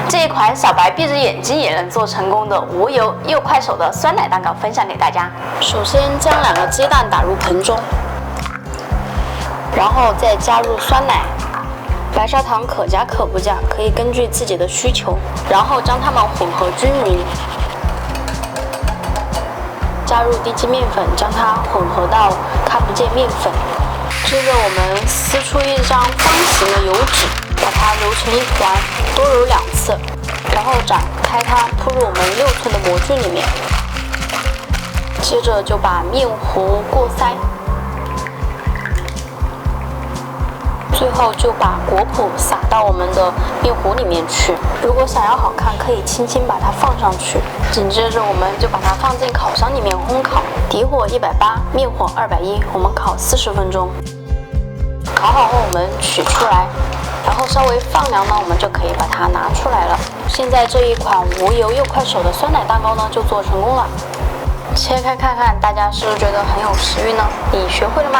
这一款小白闭着眼睛也能做成功的无油又快手的酸奶蛋糕分享给大家。首先将2个鸡蛋打入盆中，然后再加入酸奶。白砂糖可加可不加，可以根据自己的需求，然后将它们混合均匀。加入低筋面粉，将它混合到看不见面粉。接着我们撕出一张方形的油纸，把它揉成一团，多揉2次，然后展开它铺入我们6寸的模具里面。接着就把面糊过筛。最后就把果脯撒到我们的面糊里面去。如果想要好看，可以轻轻把它放上去。紧接着我们就把它放进烤箱里面烘烤，底火180，面火210，我们烤40分钟。烤好后我们取出来，然后稍微放凉呢，我们就可以把它拿出来了。现在这一款无油又快手的酸奶蛋糕呢就做成功了。切开看看，大家是不是觉得很有食欲呢？你学会了吗？